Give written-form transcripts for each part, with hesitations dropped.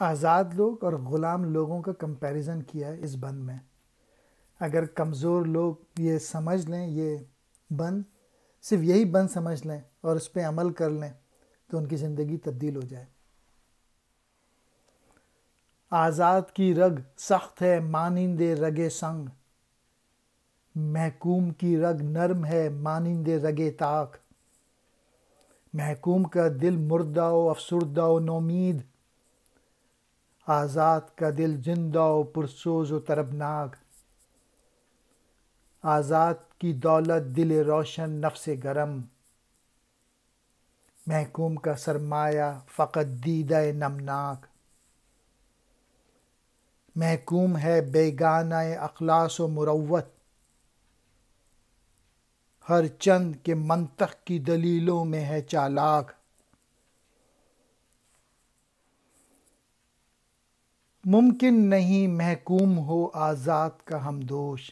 آزاد لوگ اور غلام لوگوں کا کمپیریزن کیا ہے اس بند میں. اگر کمزور لوگ یہ سمجھ لیں، یہ بند صرف یہی بند سمجھ لیں اور اس پہ عمل کر لیں تو ان کی زندگی تبدیل ہو جائے. آزاد کی رگ سخت ہے مانند رگ سنگ، محکوم کی رگ نرم ہے مانند رگ تاک. محکوم کا دل مردہ و افسردہ و نومید، آزاد کا دل زندہ و پرسوز و طربناک. آزاد کی دولت دل روشن نفس گرم، محکوم کا سرمایہ فقط دیدہ نمناک. محکوم ہے بیگانہ اخلاص و مروت، ہر چند کے منطق کی دلیلوں میں ہے چالاک. ممکن نہیں محکوم ہو آزاد کا ہمدوش،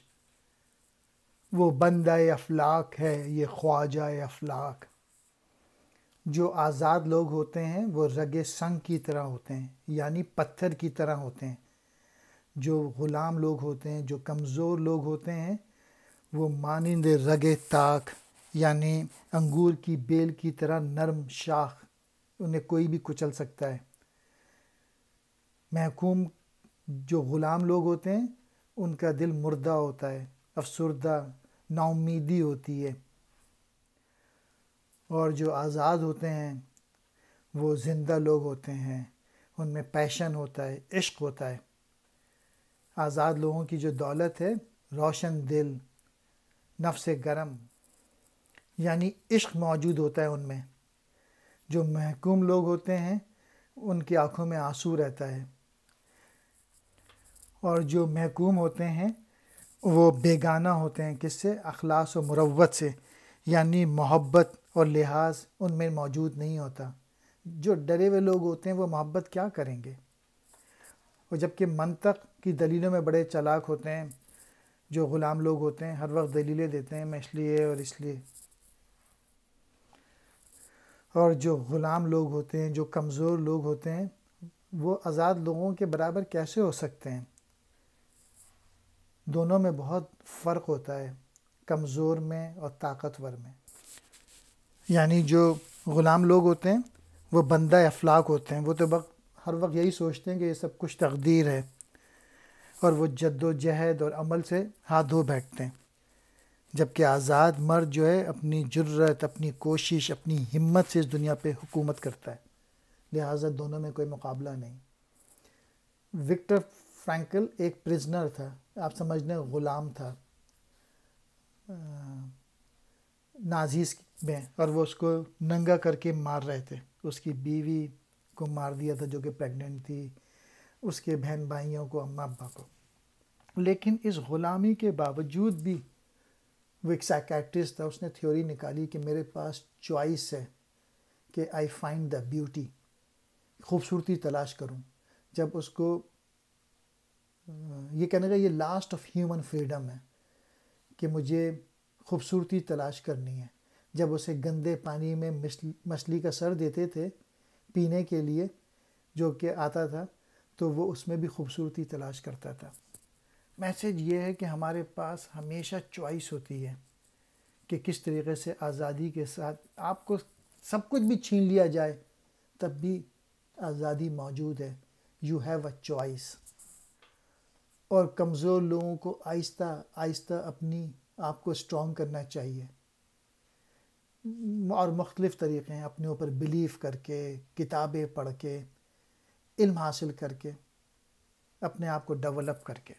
وہ بندہ افلاک ہے یہ خواجہ افلاک. جو آزاد لوگ ہوتے ہیں وہ رگ سنگ کی طرح ہوتے ہیں، یعنی پتھر کی طرح ہوتے ہیں. جو غلام لوگ ہوتے ہیں، جو کمزور لوگ ہوتے ہیں، وہ مانند رگ تاک یعنی انگور کی بیل کی طرح نرم شاخ، انہیں کوئی بھی کچل سکتا ہے. محکوم جو غلام لوگ ہوتے ہیں ان کا دل مردہ ہوتا ہے، افسردہ، نا امیدی ہوتی ہے. اور جو آزاد ہوتے ہیں وہ زندہ لوگ ہوتے ہیں، ان میں پیشن ہوتا ہے، عشق ہوتا ہے. آزاد لوگوں کی جو دولت ہے روشن دل، نفس گرم، یعنی عشق موجود ہوتا ہے ان میں. جو محکوم لوگ ہوتے ہیں ان کی آنکھوں میں آنسو رہتا ہے. اور جو محکوم ہوتے ہیں وہ بیگانہ ہوتے ہیں، کس سے؟ اخلاص و مروت سے، یعنی محبت اور لحاظ ان میں موجود نہیں ہوتا. جو ڈرے ہوئے لوگ ہوتے ہیں وہ محبت کیا کریں گے؟ اور جبکہ منطق کی دلیلوں میں بڑے چالاک ہوتے ہیں. جو غلام لوگ ہوتے ہیں ہر وقت دلیلیں دیتے ہیں، میں اس لیے اور اس لیے. اور جو غلام لوگ ہوتے ہیں، جو کمزور لوگ ہوتے ہیں، وہ آزاد لوگوں کے برابر کیسے ہو سکتے ہیں؟ دونوں میں بہت فرق ہوتا ہے، کمزور میں اور طاقتور میں. یعنی جو غلام لوگ ہوتے ہیں وہ بندہ افلاک ہوتے ہیں، وہ تو ہر وقت یہی سوچتے ہیں کہ یہ سب کچھ تقدیر ہے، اور وہ جد و جہد اور عمل سے ہاتھ دھو بیٹھتے ہیں. جبکہ آزاد مرد جو ہے اپنی جرت، اپنی کوشش، اپنی ہمت سے اس دنیا پہ حکومت کرتا ہے. لہٰذا دونوں میں کوئی مقابلہ نہیں. وکٹر فرینکل ایک پرزنر تھا، آپ سمجھ لیں غلام تھا نازیز میں، اور وہ اس کو ننگا کر کے مار رہے تھے. اس کی بیوی کو مار دیا تھا جو کہ پریگننٹ تھی، اس کے بہن بھائیوں کو، اماں ابا کو. لیکن اس غلامی کے باوجود بھی وہ ایک سائیکیٹرسٹ تھا، اس نے تھیوری نکالی کہ میرے پاس چوائس ہے کہ آئی فائنڈ دا بیوٹی، خوبصورتی تلاش کروں. جب اس کو یہ کہنے کا یہ لاسٹ آف ہیومن فریڈم ہے کہ مجھے خوبصورتی تلاش کرنی ہے. جب اسے گندے پانی میں مچھلی کا سر دیتے تھے پینے کے لیے جو کہ آتا تھا، تو وہ اس میں بھی خوبصورتی تلاش کرتا تھا. میسج یہ ہے کہ ہمارے پاس ہمیشہ چوائس ہوتی ہے کہ کس طریقے سے آزادی کے ساتھ آپ کو سب کچھ بھی چھین لیا جائے تب بھی آزادی موجود ہے. You have a choice. اور کمزور لوگوں کو آہستہ آہستہ اپنی آپ کو اسٹرانگ کرنا چاہیے، اور مختلف طریقے ہیں، اپنے اوپر بلیف کر کے، کتابیں پڑھ کے، علم حاصل کر کے، اپنے آپ کو ڈیولپ کر کے.